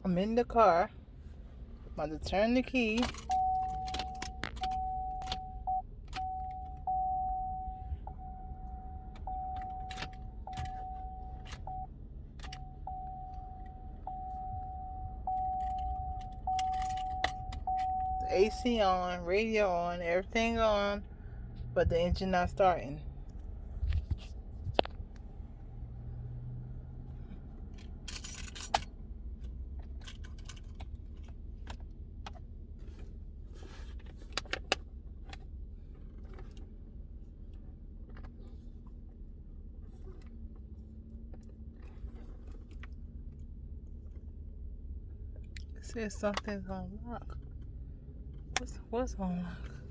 I'm in the car. I'm about to turn the key. The AC on, radio on, everything on, but the engine not starting. It says something's on lock. What's on lock?